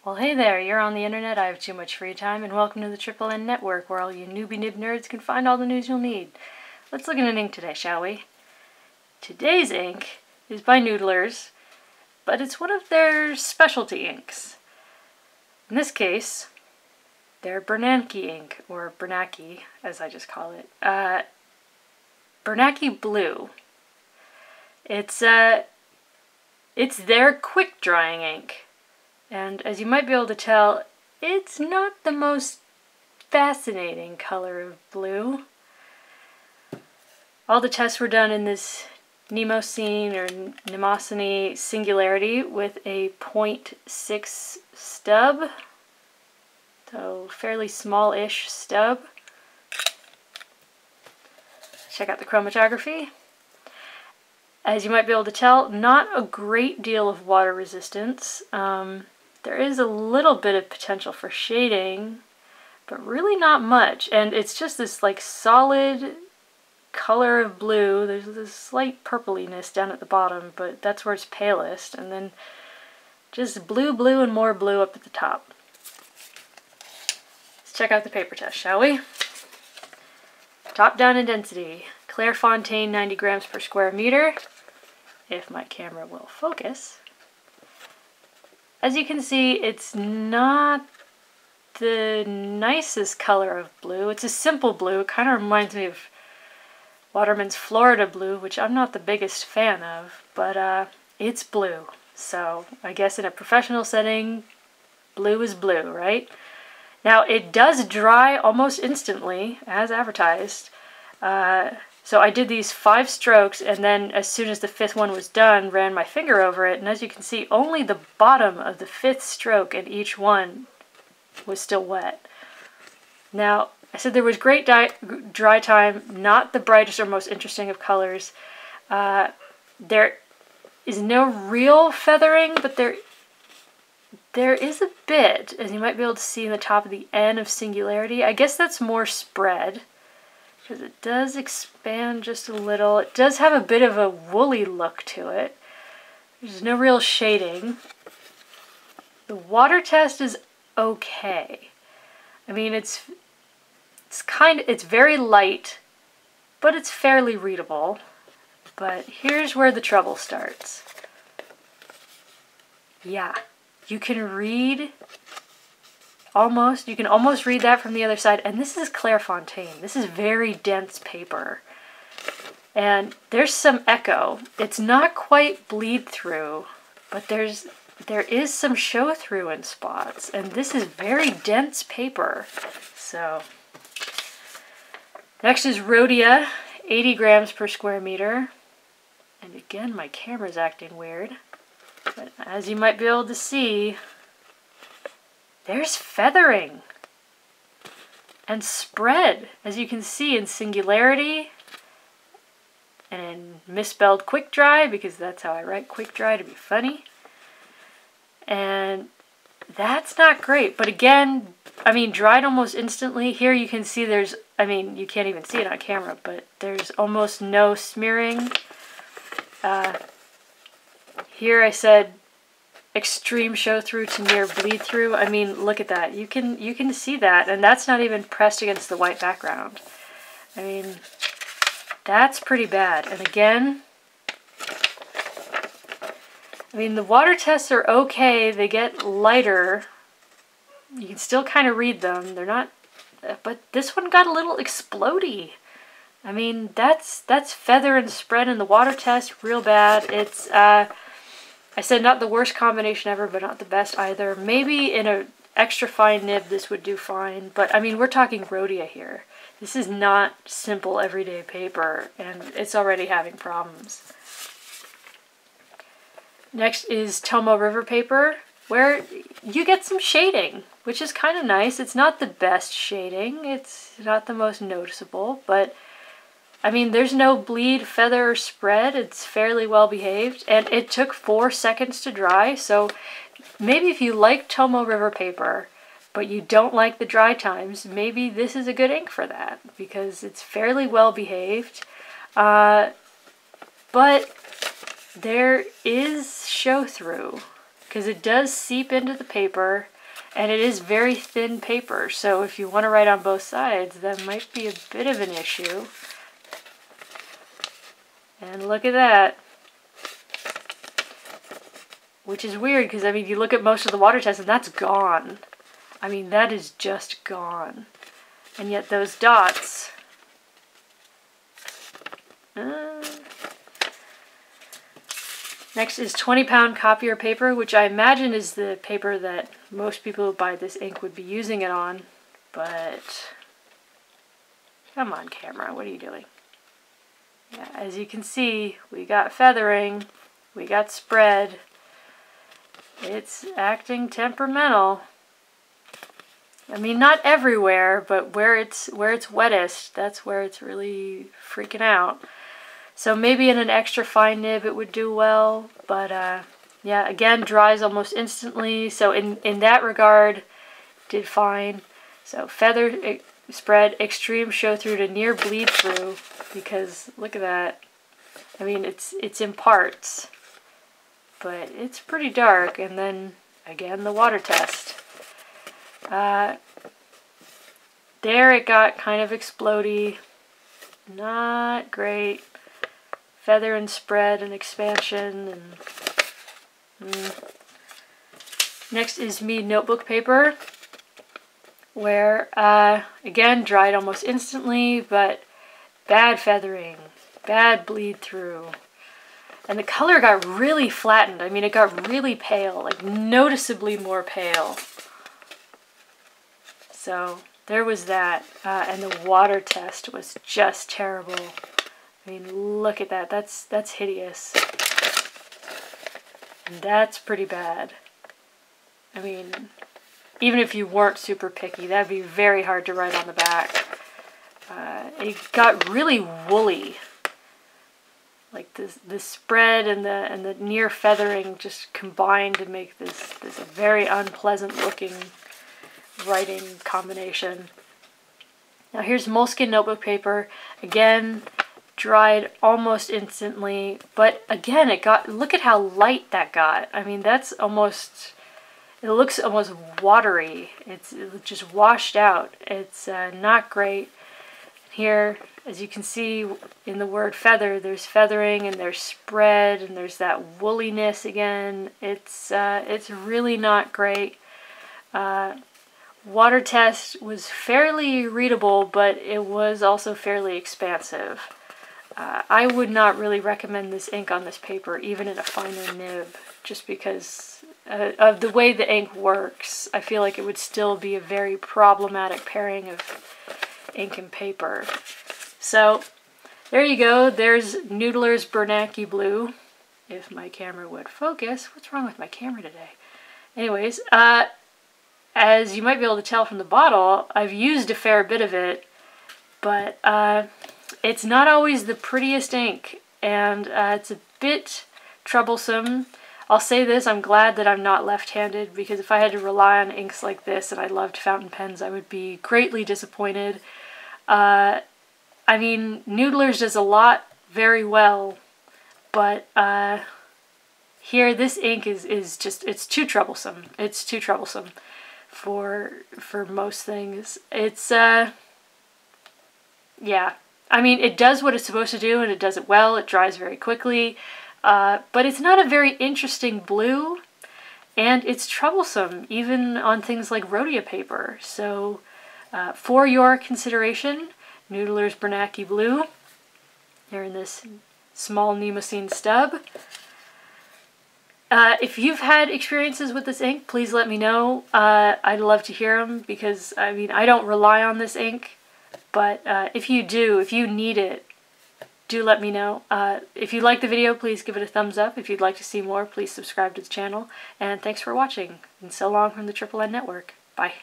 Well, hey there, you're on the internet, I have too much free time, and welcome to the Triple N Network, where all you newbie nib nerds can find all the news you'll need. Let's look at an ink today, shall we? Today's ink is by Noodlers, but it's one of their specialty inks. In this case, their Bernanke ink, or Bernanke, as I just call it. Bernanke Blue. It's their quick drying ink. And as you might be able to tell, it's not the most fascinating color of blue. All the tests were done in this Nemosine or Nemosine Singularity with a 0.6 stub. So fairly small-ish stub. Check out the chromatography. As you might be able to tell, not a great deal of water resistance. There is a little bit of potential for shading, but really not much. And it's just this like solid color of blue. There's this slight purpliness down at the bottom, but that's where it's palest. And then just blue, blue, and more blue up at the top. Let's check out the paper test, shall we? Top down in density. Clairefontaine 90 grams per square meter. If my camera will focus. As you can see, it's not the nicest color of blue. It's a simple blue. It kind of reminds me of Waterman's Florida blue, which I'm not the biggest fan of, but it's blue. So I guess in a professional setting, blue is blue, right? Now it does dry almost instantly, as advertised. So I did these 5 strokes, and then as soon as the 5th one was done, ran my finger over it, and as you can see, only the bottom of the 5th stroke in each one was still wet. Now, I said there was great dry time, not the brightest or most interesting of colors. There is no real feathering, but there is a bit, as you might be able to see in the top of the N of Singularity. I guess that's more spread, because it does expand just a little. It does have a bit of a woolly look to it. There's no real shading. The water test is okay. I mean, it's very light, but it's fairly readable. But here's where the trouble starts. Yeah, you can almost read that from the other side. And this is Clairefontaine. This is very dense paper. And there's some echo. It's not quite bleed through, but there is some show through in spots. And this is very dense paper. So next is Rhodia, 80 grams per square meter. And again, my camera's acting weird. But as you might be able to see, there's feathering and spread, as you can see in Singularity and in misspelled quick dry, because that's how I write quick dry to be funny. And that's not great. But again, I mean, dried almost instantly. Here you can see you can't even see it on camera, but there's almost no smearing. Here I said extreme show through to near bleed through. I mean, look at that. You can see that, and that's not even pressed against the white background. I mean, that's pretty bad. And again, I mean, the water tests are okay. They get lighter. You can still kind of read them. They're not, but this one got a little explodey. I mean, that's feather and spread in the water test, real bad. It's I said not the worst combination ever, but not the best either. Maybe in an extra fine nib this would do fine, but I mean, we're talking Rhodia here. This is not simple everyday paper, and it's already having problems. Next is Tomoe River Paper, where you get some shading, which is kind of nice. It's not the best shading. It's not the most noticeable, but I mean, there's no bleed, feather, or spread. It's fairly well behaved, and it took 4 seconds to dry, so maybe if you like Tomoe River Paper, but you don't like the dry times, maybe this is a good ink for that, because it's fairly well behaved. But there is show through, because it does seep into the paper. And it is very thin paper, so if you want to write on both sides, that might be a bit of an issue. And look at that. Which is weird, because I mean, you look at most of the water tests and that's gone. I mean, that is just gone. And yet those dots... Next is 20-pound copier paper, which I imagine is the paper that most people who buy this ink would be using it on. But, come on camera, what are you doing? Yeah, as you can see, we got feathering, we got spread. It's acting temperamental. I mean, not everywhere, but where it's wettest, that's where it's really freaking out. So maybe in an extra fine nib it would do well, but yeah, again, dries almost instantly. So in that regard, did fine. So feather, spread, extreme show through to near bleed through, because look at that. I mean, it's in parts, but it's pretty dark. And then again, the water test. There it got kind of explodey. Not great. Feather and spread and expansion. And next is Mead Notebook Paper, where again, dried almost instantly, but bad feathering, bad bleed through. And the color got really flattened. I mean, it got really pale, like noticeably more pale. So there was that. And the water test was just terrible. I mean, look at that. That's hideous. And that's pretty bad. I mean, even if you weren't super picky, that'd be very hard to write on the back. It got really woolly. Like the spread and the near feathering just combined to make this very unpleasant looking writing combination. Now here's Moleskin notebook paper. Again, dried almost instantly, but again, look at how light that got. I mean, that's almost, it looks almost watery. It's just washed out. It's not great. Here, as you can see in the word feather, there's feathering and there's spread and there's that woolliness again. It's really not great. Water test was fairly readable, but it was also fairly expansive. I would not really recommend this ink on this paper, even in a finer nib, just because of the way the ink works. I feel like it would still be a very problematic pairing of ink and paper. So there you go. There's Noodler's Bernanke Blue. If my camera would focus. What's wrong with my camera today? Anyways, as you might be able to tell from the bottle, I've used a fair bit of it, but it's not always the prettiest ink, and it's a bit troublesome. I'll say this, I'm glad that I'm not left-handed, because if I had to rely on inks like this, and I loved fountain pens, I would be greatly disappointed. I mean, Noodler's does a lot very well, but here this ink is just, it's too troublesome. It's too troublesome for most things. It's, yeah. I mean, it does what it's supposed to do, and it does it well. It dries very quickly, but it's not a very interesting blue, and it's troublesome, even on things like Rhodia paper. So, for your consideration, Noodler's Bernanke Blue. Here in this small Nemosine stub. If you've had experiences with this ink, please let me know. I'd love to hear them, because, I mean, I don't rely on this ink. But if you do, if you need it, do let me know. If you like the video, please give it a thumbs up. If you'd like to see more, please subscribe to the channel. And thanks for watching. And so long from the Triple N Network. Bye.